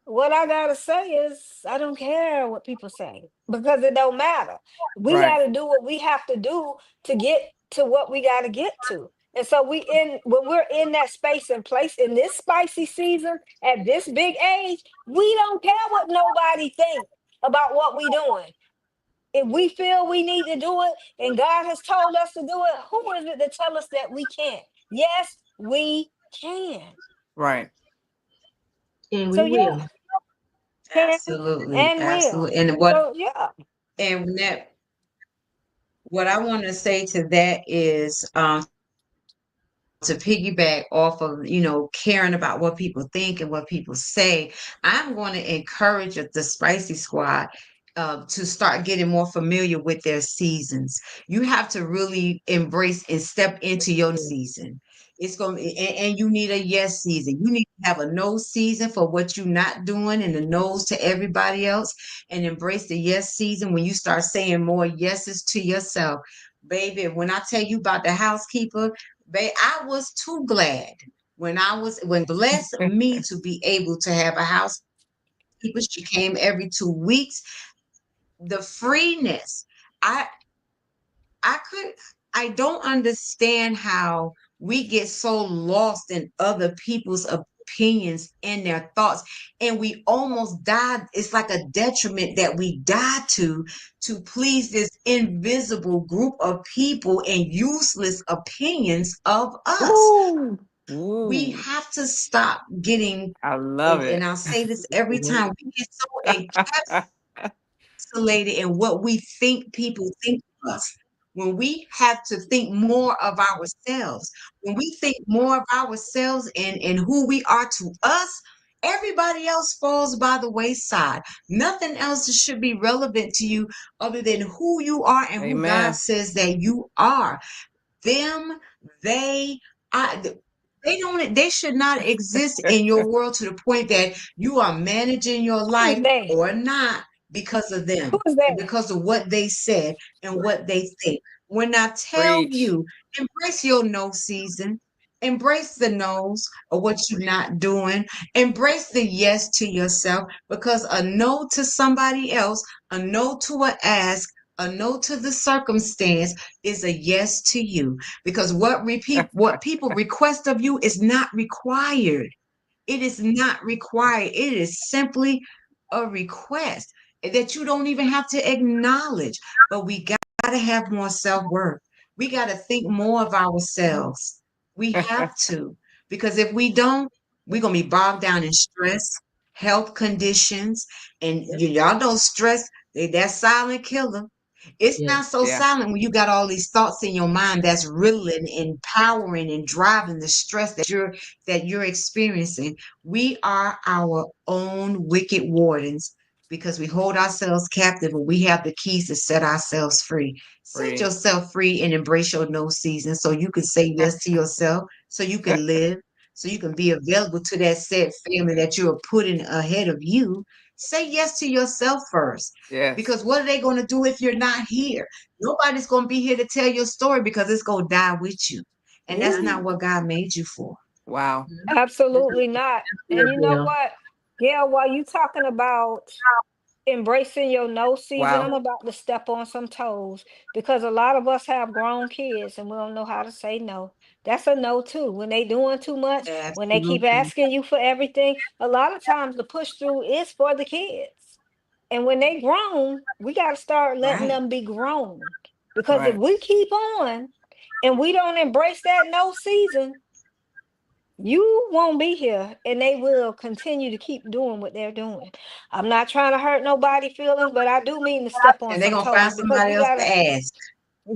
What I gotta say is, I don't care what people say because it don't matter. We Right. gotta do what we have to do to get to what we gotta get to. And so when we're in that space and place in this spicy season at this big age, we don't care what nobody thinks about what we doing. If we feel we need to do it and God has told us to do it, who is it to tell us that we can't? Yes, we can. Right. And So we yeah, will. can Absolutely, and will. absolutely. And what So yeah. and that what I want to say to that is to piggyback off of, caring about what people think and what people say, I'm going to encourage the Spicy Squad to start getting more familiar with their seasons. You have to really embrace and step into your season. It's going to, and you need a yes season. You need to have a no season for what you're not doing and a no's to everybody else, and embrace the yes season when you start saying more yeses to yourself. Baby, when I tell you about the housekeeper, I was too glad when blessed me to be able to have a housekeeper. She came every 2 weeks. The freeness. I I could I don't understand how we get so lost in other people's opinions and their thoughts, and we almost died. It's like a detriment that we die to please this invisible group of people and useless opinions of us. Ooh. We Ooh. have to stop getting, I love and it. I'll say this every time, we get so encapsulated in what we think people think of us. When we have to think more of ourselves, when we think more of ourselves and who we are to us, everybody else falls by the wayside. Nothing else should be relevant to you other than who you are and who God Amen. says that you are. Them, they, I, they should not exist in your world to the point that you are managing your Who's life they? or not because of them Who's and they? because of what they said and what they think. When I tell Preach. you, embrace your no season, embrace the no's of what you're not doing, embrace the yes to yourself, because a no to somebody else, a no to an ask, a no to the circumstance is a yes to you, because what people request of you is not required. It is not required. It is simply a request that you don't even have to acknowledge. But we got to have more self-worth. We got to think more of ourselves. We have to, because if we don't, we're going to be bogged down in stress, health conditions, and y'all know stress, that silent killer. It's Yes. not so Yeah. silent when you got all these thoughts in your mind that's riddling, empowering, and driving the stress that you're experiencing. We are our own wicked wardens because we hold ourselves captive and we have the keys to set ourselves free. Set Free. yourself free and embrace your no season so you can say yes to yourself, so you can live, so you can be available to that said family that you're putting ahead of you. Say yes to yourself first, Yes. because what are they going to do if you're not here? Nobody's going to be here to tell your story because it's going to die with you. And that's Yeah, not what God made you for. Wow. absolutely not. And Good, you know Bill. what? Yeah, while you talking about embracing your no season, I'm Wow. about to step on some toes because a lot of us have grown kids and we don't know how to say no. That's a no too. When they doing too much, when they keep Absolutely. asking you for everything, a lot of times the push through is for the kids. And when they grown, we got to start letting Right. them be grown. Because if Right. we keep on and we don't embrace that no season, you won't be here and they will continue to keep doing what they're doing. I'm not trying to hurt nobody's feelings, but I do mean to step on And they're some going to find toes because somebody we else to gotta, ask.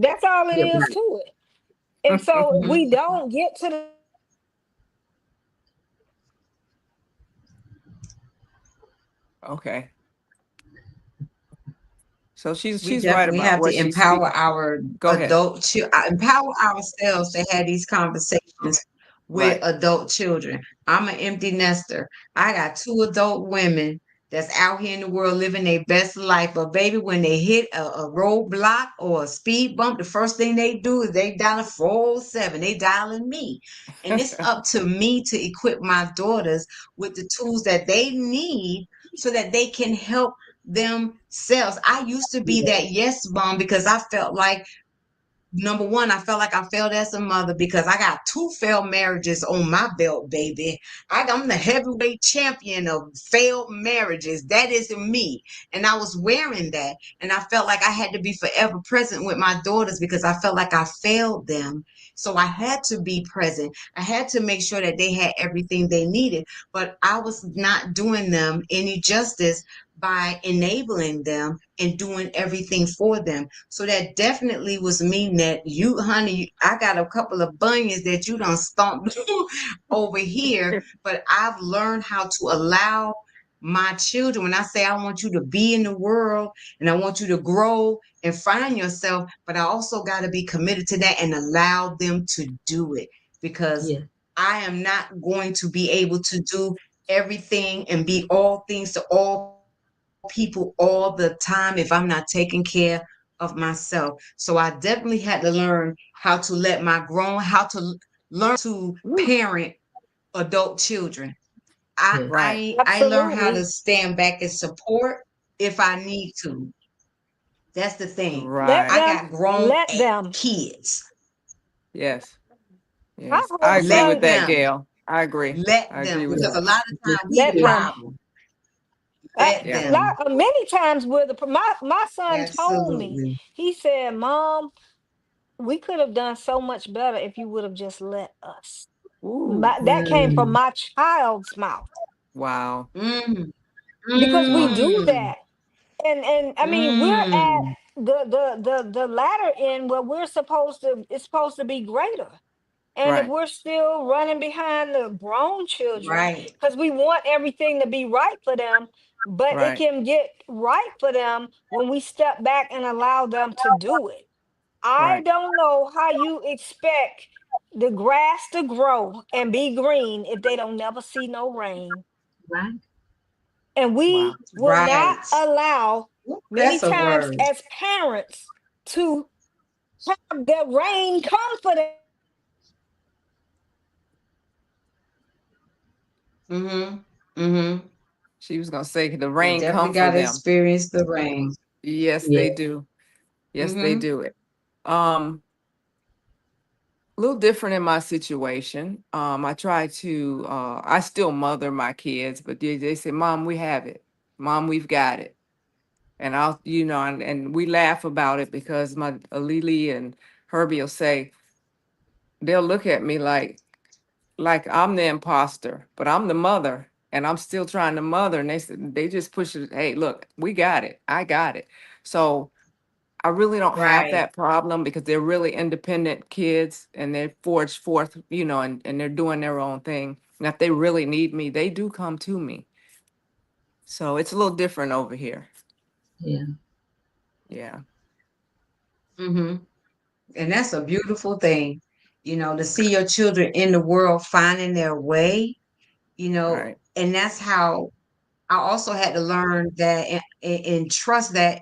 that's all it Yeah, is right. to it. And so if Mhm. we don't get to the Okay. So We she's right definitely about have to what she's empower speaking. our Go ahead. empower ourselves to have these conversations with Right. adult children. I'm an empty nester. I got two adult women that's out here in the world living their best life. But baby, when they hit a roadblock or a speed bump, the first thing they do is they dial 407. They dialing me. And it's up to me to equip my daughters with the tools that they need so that they can help themselves. I used to be Yeah. that yes mom because I felt like, number one, I felt like I failed as a mother because I got two failed marriages on my belt, baby. I'm the heavyweight champion of failed marriages. That is me. And I was wearing that. And I felt like I had to be forever present with my daughters because I felt like I failed them. So I had to be present. I had to make sure that they had everything they needed. But I was not doing them any justice by enabling them and doing everything for them. So that definitely was me, that you, honey, I got a couple of bunions that you done stomped over here, but I've learned how to allow my children, when I say I want you to be in the world and I want you to grow and find yourself, but I also got to be committed to that and allow them to do it because Yeah. I am not going to be able to do everything and be all things to all people all the time if I'm not taking care of myself. So I definitely had to learn how to how to learn to Woo. parent adult children. I Yeah. Right. I learned how to Absolutely. stand back and support if I need to. That's the thing. Let Right. I them. got grown Let them. kids. Yes. My Yes. I agree Let with husband. that, them. Gail. I agree. Let I them. agree with Because Yeah. a that. lot of Just time we Let the period. them. problem. Let Yeah. them. Many times with my son told me, Absolutely. he said, "Mom, we could have done so much better if you would have just let us." Ooh. That came from Mm. my child's mouth Wow. Mm. because we Wow. do Mm. that, and I mean we're at Mm. the latter end where we're supposed to it's supposed to be greater. And if Right. we're still running behind the grown children, Right. because we want everything to be right for them, but it Right. can get right for them when we step back and allow them to do it. I Right. don't know how you expect the grass to grow and be green if they don't never see no rain. Right. And Wow. we will not Right. allow Ooh, many that's a times word. as parents to have the rain come for them. Mm-hmm. Mm-hmm. She was gonna say the They rain definitely come for got to them. experience the rain. Yes, Yeah. they do. Yes, they Mm-hmm. do it. Um, a little different in my situation. I try to I still mother my kids, but they say, Mom, we have it. Mom, we've got it. And I'll, and we laugh about it because my Alili and Herbie will say, they'll look at me like I'm the imposter, but I'm the mother and I'm still trying to mother. And they just push it. Hey, look, we got it. I got it. So I really don't have Right. that problem because they're really independent kids and they're forged forth, and they're doing their own thing. And if they really need me, they do come to me. So it's a little different over here. Yeah. Yeah. Mm-hmm. And that's a beautiful thing, to see your children in the world finding their way, Right. and that's how I also had to learn that and trust that,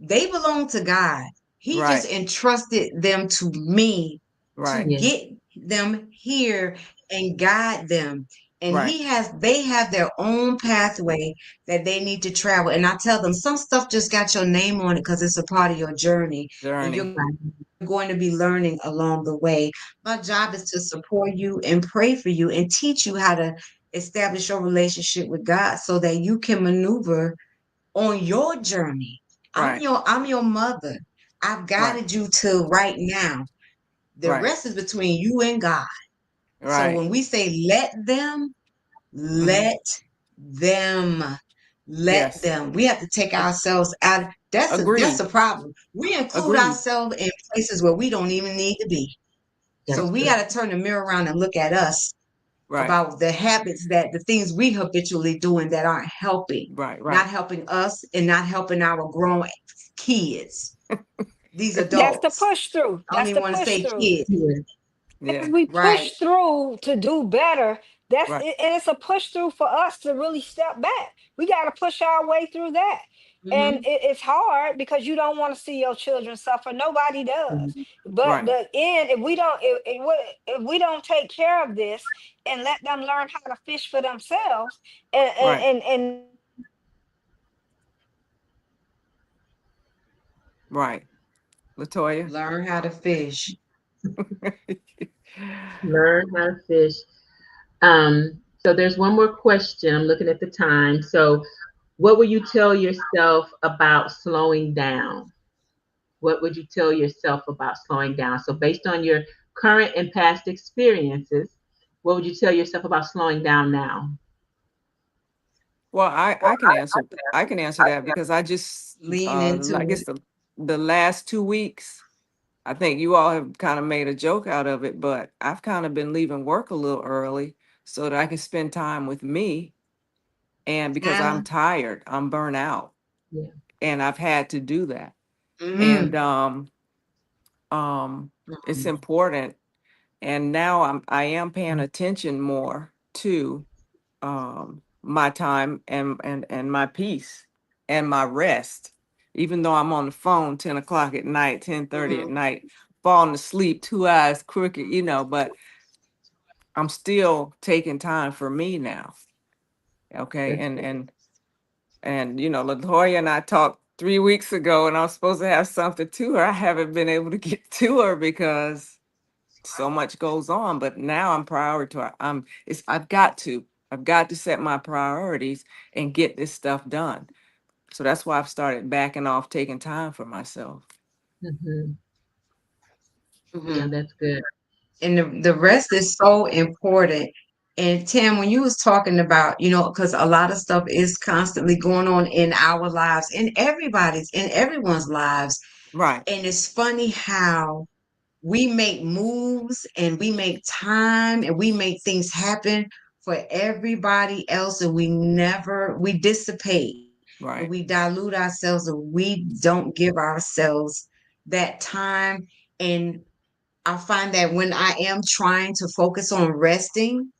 they belong to God. He just Right. entrusted them to me to Right. Yeah. get them here and guide them. And Right. they have their own pathway that they need to travel. And I tell them some stuff just got your name on it because it's a part of your journey. And Journey. you're Right. going to be learning along the way. My job is to support you and pray for you and teach you how to establish your relationship with God so that you can maneuver on your journey. Right. I'm your mother. I've Right. guided you to right now. The Right. rest is between you and God. So Right. when we say Hmm. let them, let Yes. them. We have to take Ag- ourselves out. That's Agreed. the problem. We include Agreed. ourselves in places where we don't even need to be. So That's we true. got to turn the mirror around and look at us Right. about the things we habitually doing that aren't helping, Right. not Right. helping us and not helping our growing kids, these That's the adults. push through. I don't That's even the want to push say through. kids. Yeah. As Yeah. we Right. push through to do better, that's Right. it, and it's a push through for us to really step back. We got to push our way through that. And Hmm. it's hard because you don't want to see your children suffer. Nobody does. Mhm. But Right. the end, if we don't take care of this and let them learn how to fish for themselves, and Right. and Right. Latoya. Learn how to fish. Learn how to fish. So there's one more question. I'm looking at the time. So, what would you tell yourself about slowing down? What would you tell yourself about slowing down? So, based on your current and past experiences, what would you tell yourself about slowing down now? Well, I can answer that because I just Lean into I guess it. the last 2 weeks, I think you all have kind of made a joke out of it, but I've kind of been leaving work a little early so that I can spend time with me. And because I'm Anna. tired, I'm burnt out, Yeah. and I've had to do that. And Mm. it's Mm. important. And now I am paying attention more to my time and my peace and my rest. Even though I'm on the phone 10 o'clock at night, 10:30 at Mhm. night, falling asleep, 2 eyes crooked, but I'm still taking time for me now. Okay. That's And Latoya and I talked 3 weeks ago, and I was supposed to have something to her. I haven't been able to get to her because so much goes on, but now I'm prioritize. I've got to set my priorities and get this stuff done. So that's why I've started backing off, taking time for myself. hmm Yeah, Mhm. that's good. And the rest is so important. And Tam, when you was talking about, because a lot of stuff is constantly going on in our lives, in everyone's lives. Right, And it's funny how we make moves and we make time and we make things happen for everybody else, and we dissipate and right, we dilute ourselves, and we don't give ourselves that time. And I find that when I am trying to focus on resting,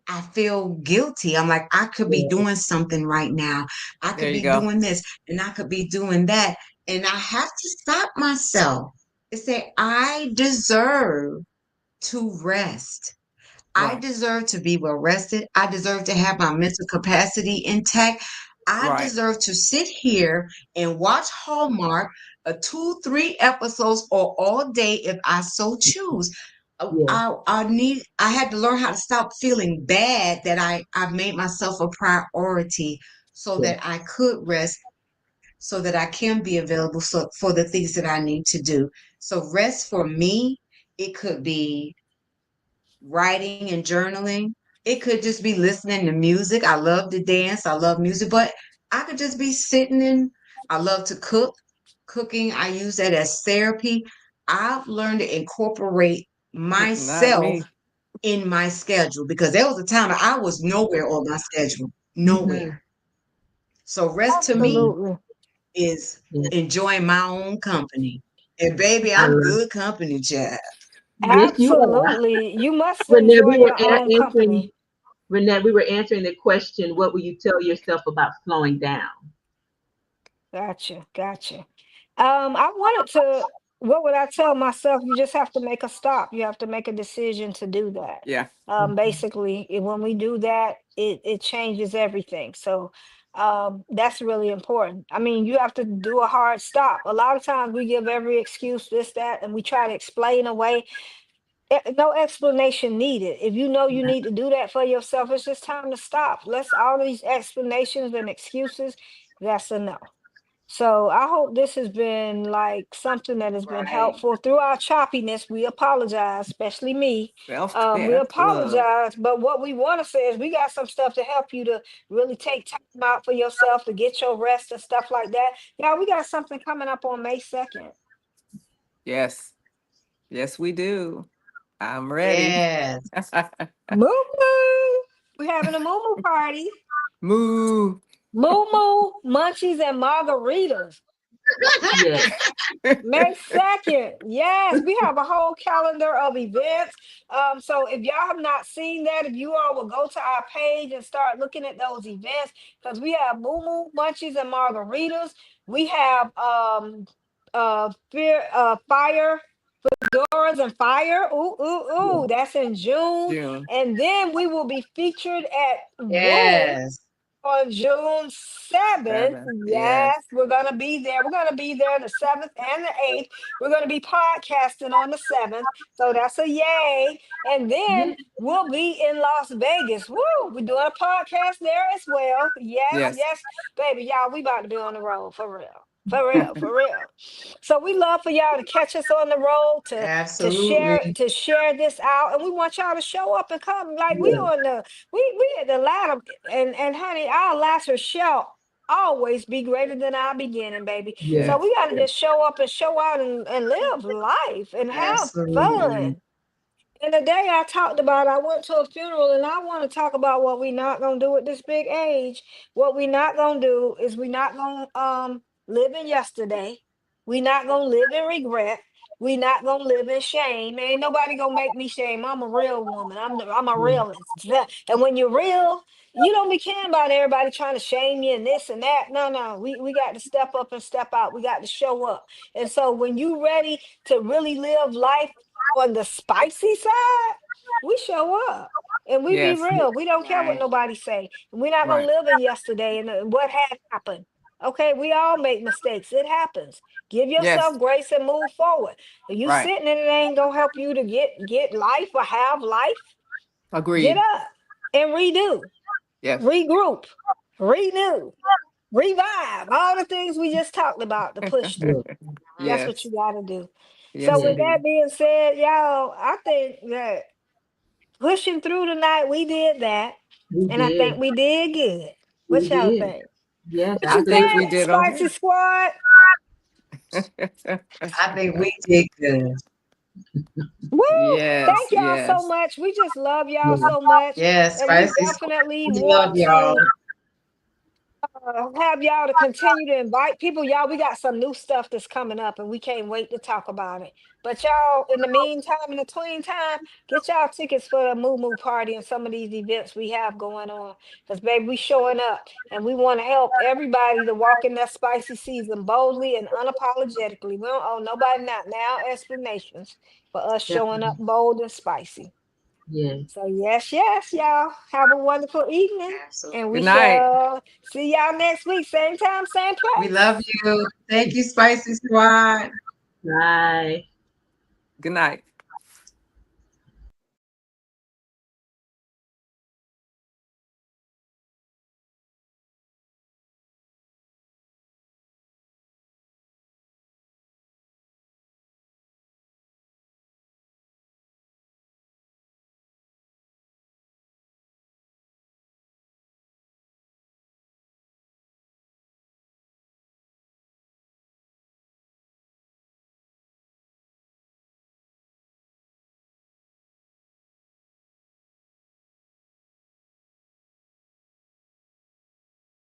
I feel guilty. I'm like, I could be Yeah. doing something right now. I there could you be go. doing this and I could be doing that. And I have to stop myself and say, I deserve to rest. I Right, deserve to be well rested. I deserve to have my mental capacity intact. I right, deserve to sit here and watch Hallmark, 2, 3 episodes or all day if I so choose. Yeah. I had to learn how to stop feeling bad that I've made myself a priority so Yeah. that I could rest, so that I can be available for the things that I need to do. So rest for me, it could be writing and journaling. It could just be listening to music. I love to dance. I love music, but I could just be sitting in. I love to cook. Cooking, I use that as therapy. I've learned to incorporate not myself me. in my schedule because there was a time I was nowhere on my schedule, hmm nowhere. So rest to me absolutely. is Yeah. enjoying my own company. And baby, I I'm love. good company, Chad. Yes, you are. Absolutely. You must Renee, enjoy we were your own answering. company. Renee, we were answering the question. What will you tell yourself about slowing down? Gotcha, gotcha. I wanted to, what would I tell myself? You just have to make a stop. You have to make a decision to do that. Yeah. Mhm. Basically, when we do that, it changes everything. So that's really important. I mean, you have to do a hard stop. A lot of times we give every excuse, this, that, and we try to explain away. No explanation needed. If you know you need to do that for yourself, it's just time to stop. Let's all these explanations and excuses, that's a no. So I hope this has been like something that has been Right. helpful through our choppiness. We apologize, especially me. We Self-care, love. apologize, but what we want to say is we got some stuff to help you to really take time out for yourself to get your rest and stuff like that. Yeah, we got something coming up on May 2nd. Yes. Yes, we do. I'm ready. Yes. Moo moo. We're having a moo moo party. Moo. Moo moo, munchies, and margaritas. Yes. May 2nd. Yes, we have a whole calendar of events. So if y'all have not seen that, if you all will go to our page and start looking at those events, because we have Moo Moo Munchies and Margaritas. We have fire doors and fire. Ooh, ooh, ooh. That's in June. June. And then we will be featured at Woo Yes. on June 7th. 7th. Yes. Yes, we're going to be there. We're going to be there the 7th and the 8th. We're going to be podcasting on the 7th. So that's a yay. And then we'll be in Las Vegas. Woo! We're doing a podcast there as well. Yes, Yes. yes. Baby, y'all, we about to be on the road for real. For real, for real. So we love for y'all to catch us on the road Absolutely. to share this out, and we want y'all to show up and come. Like we Yeah. on the we at the ladder, and honey, our latter shall always be greater than our beginning, baby. Yeah. So Yes. we got to just show up and show out and live life and have Absolutely. fun. And the day I talked about, I went to a funeral, and I want to talk about what we not gonna do at this big age. What we not gonna do is we not gonna live in yesterday. We not gonna live in regret. We not gonna live in shame. Ain't nobody gonna make me shame. I'm a real woman. I'm a Yeah. realist. And when you're real, you don't be caring about everybody trying to shame you and this and that. No, no. We got to step up and step out. We got to show up. And so when you ready to really live life on the spicy side, we show up and we be Yes. real. We don't care what Right. nobody say. We're not gonna Right. live in yesterday and what had happened. Okay, we all make mistakes. It happens. Give Yes. yourself grace and move forward. If you Right. sitting and it ain't gonna help you to get life or have life, get Agreed. up and redo, Yes. regroup, renew, revive. All the things we just talked about to push Yeah. through. That's what Yes. you gotta do. So Yes, Yeah. with that indeed. being said, y'all, I think that pushing through tonight, we did that. We And I think did. we did good. We What y'all did. think? Yes, What I I you think agree. we think, did Spicy okay. Squad? I think we did good. Woo! Yes. Thank y'all so Yes. much. We just love y'all Yeah. so much. Yes, And we Spicy Squad. definitely We love want y'all. to have y'all to continue to invite people. Y'all, we got some new stuff that's coming up and we can't wait to talk about it. But y'all, in the meantime, in the tween time, get y'all tickets for the Moo Moo party and some of these events we have going on. Because, baby, we showing up and we want to help everybody to walk in that spicy season boldly and unapologetically. We don't owe nobody not now explanations for us showing up Definitely. bold and spicy. Yes. So, yes, yes, y'all. Have a wonderful evening. Absolutely. And we Good night. shall see y'all next week. Same time, same We place. love you. Thank you, Spicy Squad. Bye. Good night.